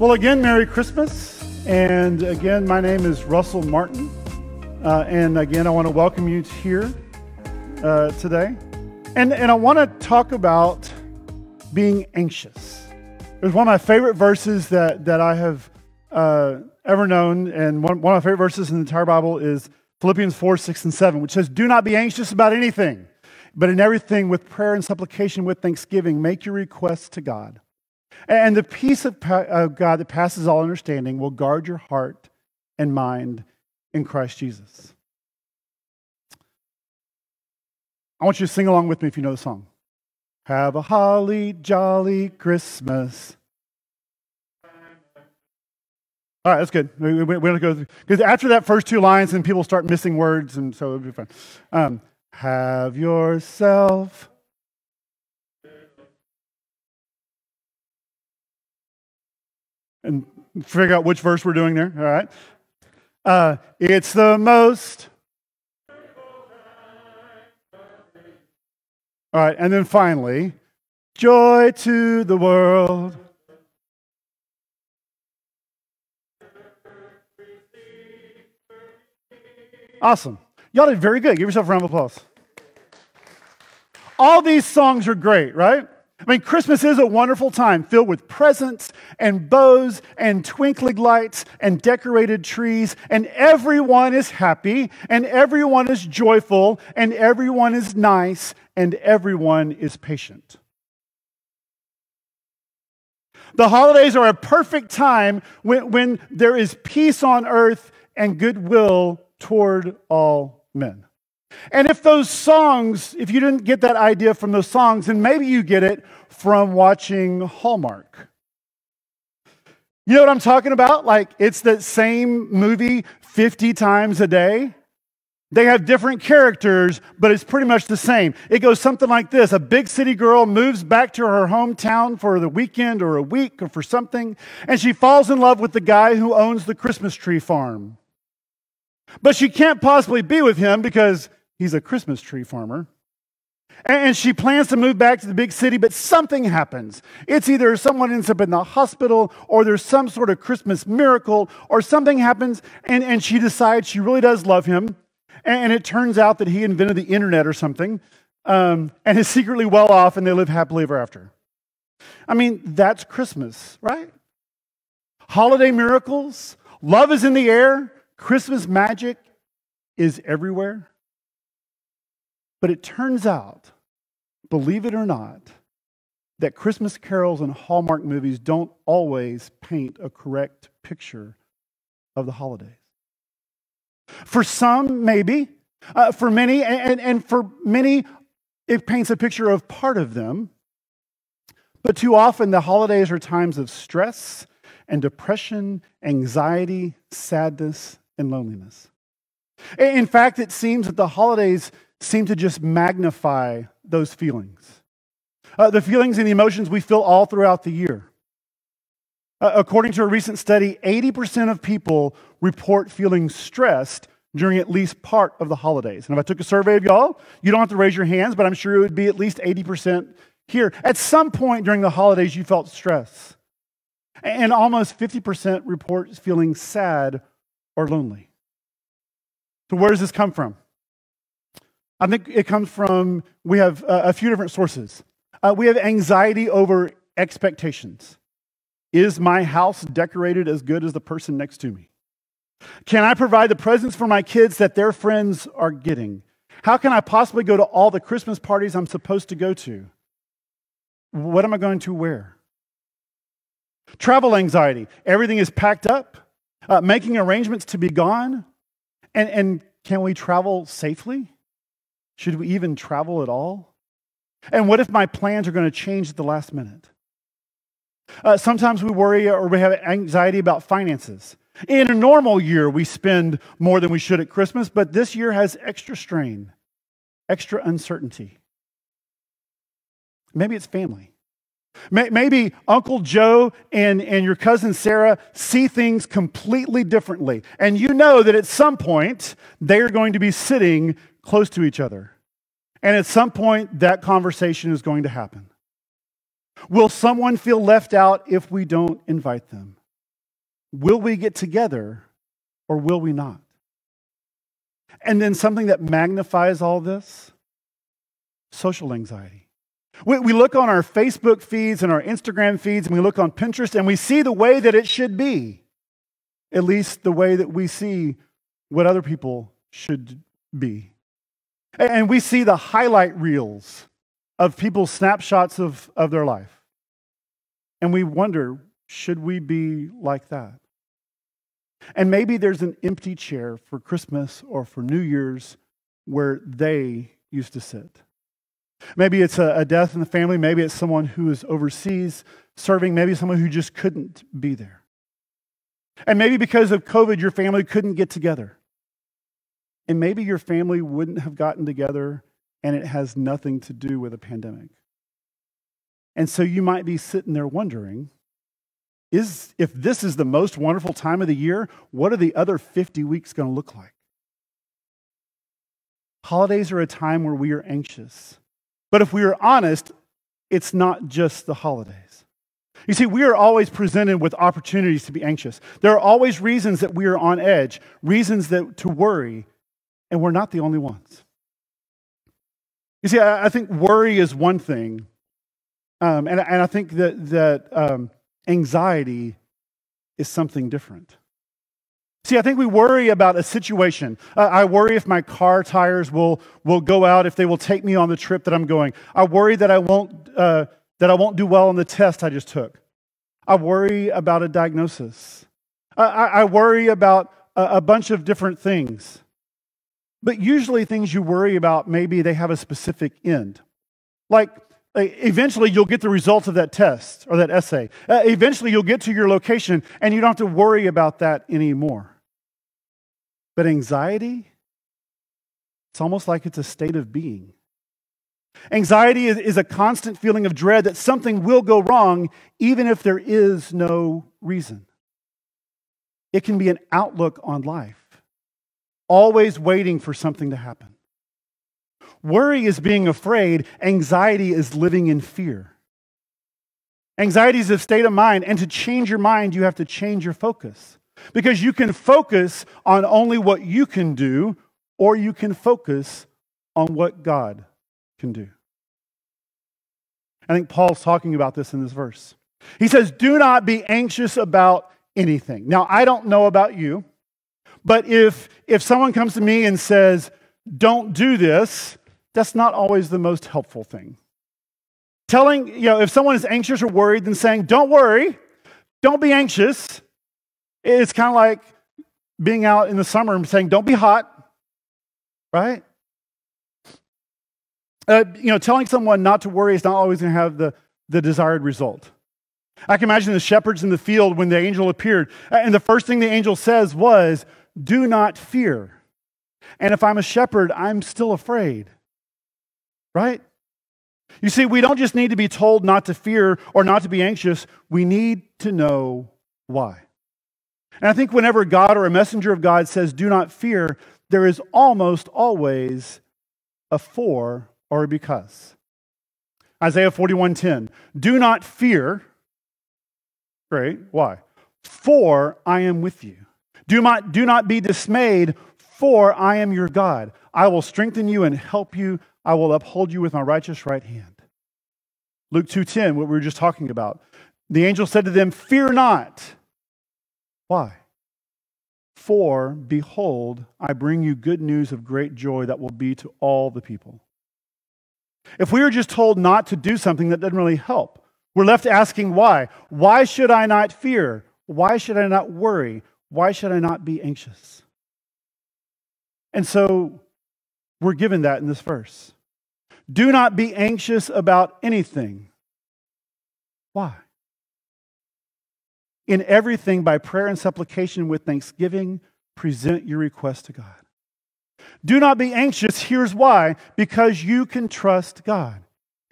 Well, again, Merry Christmas. And again, my name is Russell Martin. And again, I want to welcome you here today. And I want to talk about being anxious. It was one of my favorite verses that I have ever known. And one of my favorite verses in the entire Bible is Philippians 4, 6, and 7, which says, "Do not be anxious about anything, but in everything with prayer and supplication with thanksgiving, make your requests to God. And the peace of God that passes all understanding will guard your heart and mind in Christ Jesus." I want you to sing along with me if you know the song. Have a holly jolly Christmas. All right, that's good. We don't go because after that first two lines, then people start missing words, and so it'll be fun. Have yourself. And figure out which verse we're doing there, all right? It's the most. All right, and then finally, joy to the world. Awesome. Y'all did very good. Give yourself a round of applause. All these songs are great, right? I mean, Christmas is a wonderful time filled with presents and bows and twinkling lights and decorated trees, and everyone is happy and everyone is joyful and everyone is nice and everyone is patient. The holidays are a perfect time when there is peace on earth and goodwill toward all men. And if those songs, if you didn't get that idea from those songs, then maybe you get it from watching Hallmark. You know what I'm talking about? Like, it's the same movie 50 times a day. They have different characters, but it's pretty much the same. It goes something like this. A big city girl moves back to her hometown for the weekend or a week or for something, and she falls in love with the guy who owns the Christmas tree farm. But she can't possibly be with him because he's a Christmas tree farmer. And she plans to move back to the big city, but something happens. It's either someone ends up in the hospital, or there's some sort of Christmas miracle, or something happens, and she decides she really does love him. And it turns out that he invented the internet or something, and is secretly well off, and they live happily ever after. I mean, that's Christmas, right? Holiday miracles, love is in the air, Christmas magic is everywhere. But it turns out, believe it or not, that Christmas carols and Hallmark movies don't always paint a correct picture of the holidays. For some, maybe. For many, and for many, it paints a picture of part of them. But too often, the holidays are times of stress and depression, anxiety, sadness, and loneliness. In fact, it seems that the holidays seem to just magnify those feelings. The feelings and the emotions we feel all throughout the year. According to a recent study, 80% of people report feeling stressed during at least part of the holidays. And if I took a survey of y'all, you don't have to raise your hands, but I'm sure it would be at least 80% here. At some point during the holidays, you felt stress. And almost 50% report feeling sad or lonely. So where does this come from? I think it comes from, we have a few different sources. We have anxiety over expectations. Is my house decorated as good as the person next to me? Can I provide the presents for my kids that their friends are getting? How can I possibly go to all the Christmas parties I'm supposed to go to? What am I going to wear? Travel anxiety. Everything is packed up, making arrangements to be gone. And can we travel safely? Should we even travel at all? And what if my plans are going to change at the last minute? Sometimes we worry or we have anxiety about finances. In a normal year, we spend more than we should at Christmas, but this year has extra strain, extra uncertainty. Maybe it's family. Maybe Uncle Joe and your cousin Sarah see things completely differently. And you know that at some point, they're going to be sitting close to each other. And at some point, that conversation is going to happen. Will someone feel left out if we don't invite them? Will we get together or will we not? And then something that magnifies all this, social anxiety. We look on our Facebook feeds and our Instagram feeds, and we look on Pinterest, and we see the way that it should be, at least the way that we see what other people should be. And we see the highlight reels of people's snapshots of their life. And we wonder, should we be like that? And maybe there's an empty chair for Christmas or for New Year's where they used to sit. Maybe it's a death in the family. Maybe it's someone who is overseas serving. Maybe someone who just couldn't be there. And maybe because of COVID, your family couldn't get together. And maybe your family wouldn't have gotten together, and it has nothing to do with a pandemic. And so you might be sitting there wondering, if this is the most wonderful time of the year, what are the other 50 weeks going to look like? Holidays are a time where we are anxious. But if we are honest, it's not just the holidays. You see, we are always presented with opportunities to be anxious. There are always reasons that we are on edge, reasons to worry, and we're not the only ones. You see, I think worry is one thing, and I think that anxiety is something different. See, I think we worry about a situation. I worry if my car tires will go out, if they will take me on the trip that I'm going. I worry that I won't do well on the test I just took. I worry about a diagnosis. I worry about a bunch of different things. But usually things you worry about, maybe they have a specific end. Like, eventually you'll get the results of that test or that essay. Eventually you'll get to your location and you don't have to worry about that anymore. But anxiety, it's almost like it's a state of being. Anxiety is a constant feeling of dread that something will go wrong even if there is no reason. It can be an outlook on life, always waiting for something to happen. Worry is being afraid. Anxiety is living in fear. Anxiety is a state of mind, and to change your mind, you have to change your focus. Because you can focus on only what you can do, or you can focus on what God can do. I think Paul's talking about this in this verse. He says, do not be anxious about anything. Now, I don't know about you, but if someone comes to me and says, don't do this, that's not always the most helpful thing. If someone is anxious or worried, then saying, don't worry, don't be anxious. It's kind of like being out in the summer and saying, don't be hot, right? Telling someone not to worry is not always going to have the desired result. I can imagine the shepherds in the field when the angel appeared, and the first thing the angel says was, do not fear. And if I'm a shepherd, I'm still afraid, right? You see, we don't just need to be told not to fear or not to be anxious. We need to know why. And I think whenever God or a messenger of God says, do not fear, there is almost always a for or a because. Isaiah 41:10, do not fear. Great, why? For I am with you. Do not be dismayed, for I am your God. I will strengthen you and help you. I will uphold you with my righteous right hand. Luke 2:10, what we were just talking about. The angel said to them, fear not. Why? For, behold, I bring you good news of great joy that will be to all the people. If we were just told not to do something, that doesn't really help. We're left asking why. Why should I not fear? Why should I not worry? Why should I not be anxious? And so we're given that in this verse. Do not be anxious about anything. Why? In everything, by prayer and supplication with thanksgiving, present your request to God. Do not be anxious. Here's why. Because you can trust God.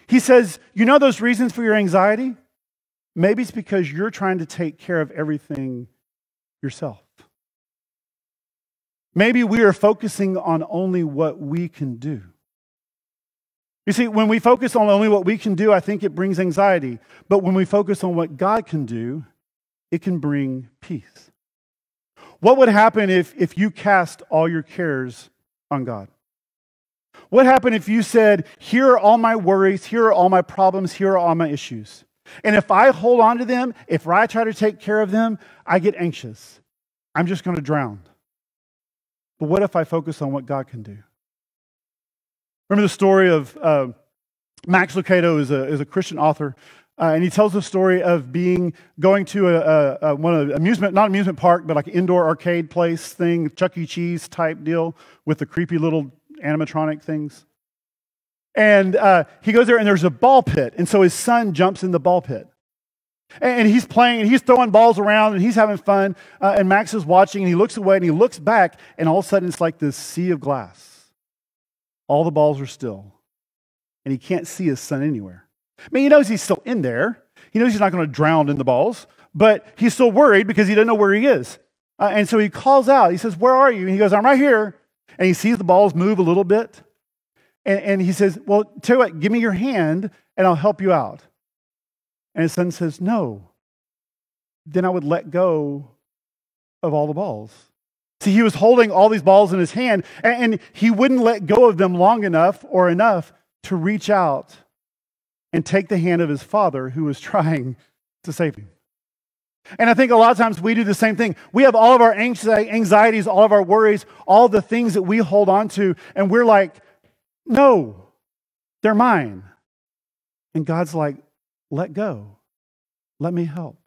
He says, you know those reasons for your anxiety? Maybe it's because you're trying to take care of everything yourself. Maybe we are focusing on only what we can do. You see, when we focus on only what we can do, I think it brings anxiety. But when we focus on what God can do, it can bring peace. What would happen if you cast all your cares on God? What happened if you said, here are all my worries, here are all my problems, here are all my issues. And if I hold on to them, if I try to take care of them, I get anxious. I'm just going to drown. But what if I focus on what God can do? Remember the story of Max Lucado is a Christian author, and he tells the story of going to one of the not amusement park, but like an indoor arcade place thing, Chuck E. Cheese type deal with the creepy little animatronic things. And he goes there, and there's a ball pit, and so his son jumps in the ball pit. And he's playing, and he's throwing balls around, and he's having fun, and Max is watching, and he looks away, and he looks back, and all of a sudden it's like this sea of glass. All the balls are still, and he can't see his son anywhere. I mean, he knows he's still in there. He knows he's not going to drown in the balls, but he's still worried because he doesn't know where he is. And so he calls out. He says, where are you? And he goes, I'm right here. And he sees the balls move a little bit. And he says, well, tell you what, give me your hand, and I'll help you out. And his son says, no. Then I would let go of all the balls. See, he was holding all these balls in his hand, and he wouldn't let go of them long enough or enough to reach out and take the hand of his father who was trying to save him. And I think a lot of times we do the same thing. We have all of our anxieties, all of our worries, all the things that we hold on to, and we're like, no, they're mine. And God's like, let go. Let me help.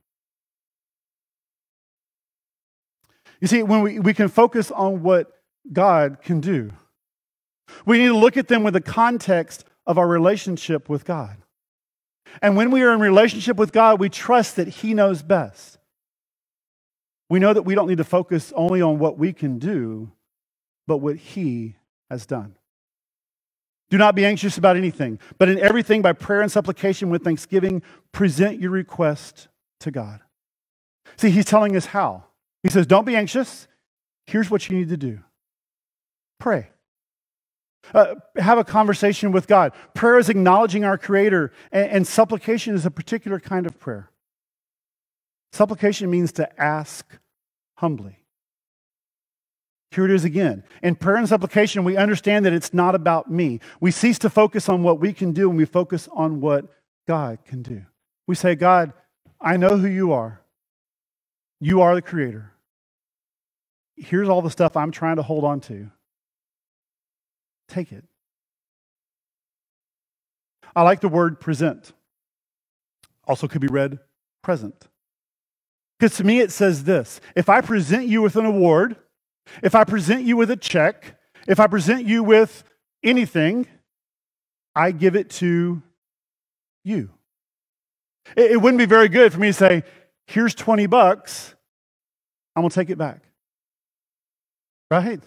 You see, when we can focus on what God can do, we need to look at them with the context of our relationship with God. And when we are in relationship with God, we trust that He knows best. We know that we don't need to focus only on what we can do, but what He has done. Do not be anxious about anything, but in everything by prayer and supplication with thanksgiving, present your request to God. See, He's telling us how. He says, don't be anxious. Here's what you need to do. Pray. Have a conversation with God. Prayer is acknowledging our Creator, and supplication is a particular kind of prayer. Supplication means to ask humbly. Here it is again. In prayer and supplication, we understand that it's not about me. We cease to focus on what we can do, and we focus on what God can do. We say, God, I know who you are. You are the Creator. Here's all the stuff I'm trying to hold on to. Take it. I like the word present. Also could be read present. Because to me it says this: if I present you with an award, if I present you with a check, if I present you with anything, I give it to you. It wouldn't be very good for me to say, here's $20, I'm going to take it back. Right?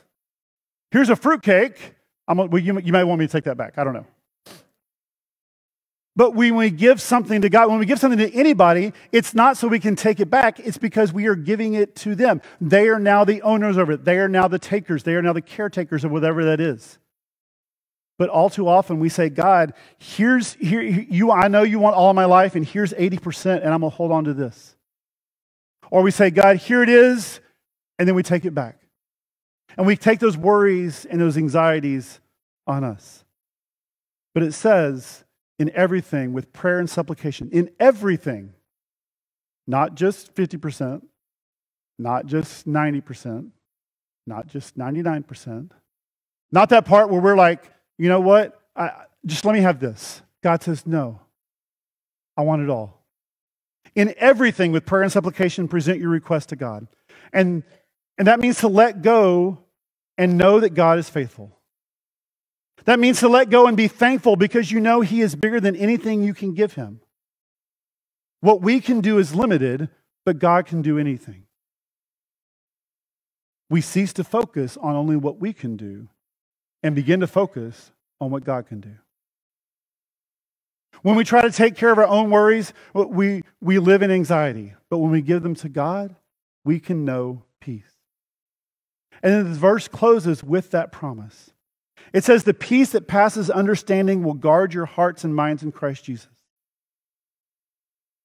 Here's a fruitcake. You might want me to take that back. I don't know. But when we give something to God, when we give something to anybody, it's not so we can take it back. It's because we are giving it to them. They are now the owners of it. They are now the takers. They are now the caretakers of whatever that is. But all too often we say, God, I know you want all of my life, and here's 80%, and I'm going to hold on to this. Or we say, God, here it is, and then we take it back. And we take those worries and those anxieties on us. But it says, in everything, with prayer and supplication, in everything, not just 50%, not just 90%, not just 99%, not that part where we're like, you know what, just let me have this. God says, no, I want it all. In everything, with prayer and supplication, present your request to God. And that means to let go and know that God is faithful. That means to let go and be thankful because you know He is bigger than anything you can give Him. What we can do is limited, but God can do anything. We cease to focus on only what we can do and begin to focus on what God can do. When we try to take care of our own worries, we live in anxiety. But when we give them to God, we can know peace. And then this verse closes with that promise. It says, the peace that passes understanding will guard your hearts and minds in Christ Jesus.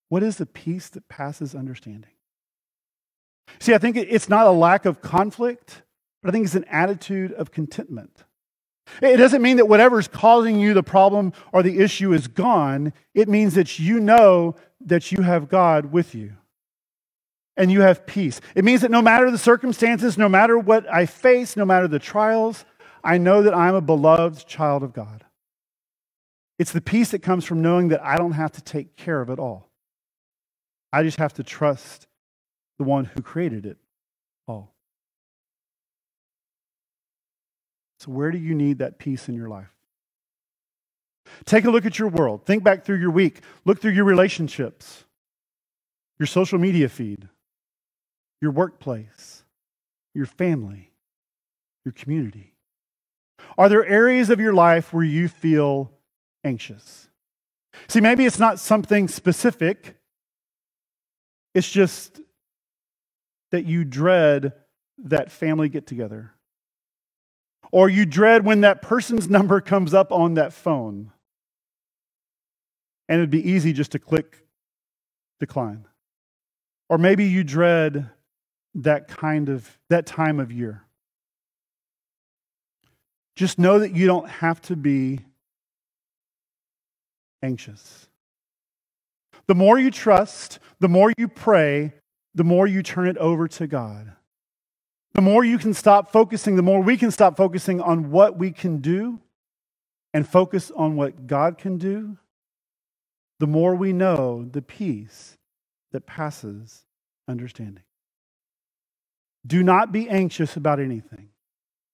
What is the peace that passes understanding? See, I think it's not a lack of conflict, but I think it's an attitude of contentment. It doesn't mean that whatever's causing you the problem or the issue is gone. It means that you know that you have God with you and you have peace. It means that no matter the circumstances, no matter what I face, no matter the trials, I know that I'm a beloved child of God. It's the peace that comes from knowing that I don't have to take care of it all. I just have to trust the one who created it all. So where do you need that peace in your life? Take a look at your world. Think back through your week. Look through your relationships, your social media feed, your workplace, your family, your community. Are there areas of your life where you feel anxious? See, maybe it's not something specific. It's just that you dread that family get-together. Or you dread when that person's number comes up on that phone. And it'd be easy just to click decline. Or maybe you dread that time of year. Just know that you don't have to be anxious. The more you trust, the more you pray, the more you turn it over to God. The more you can stop focusing, the more we can stop focusing on what we can do and focus on what God can do, the more we know the peace that passes understanding. Do not be anxious about anything,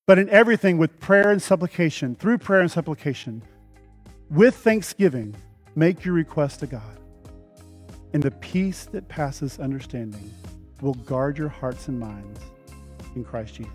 but in everything with prayer and supplication, through prayer and supplication, with thanksgiving, make your request to God. And the peace that passes understanding will guard your hearts and minds in Christ Jesus.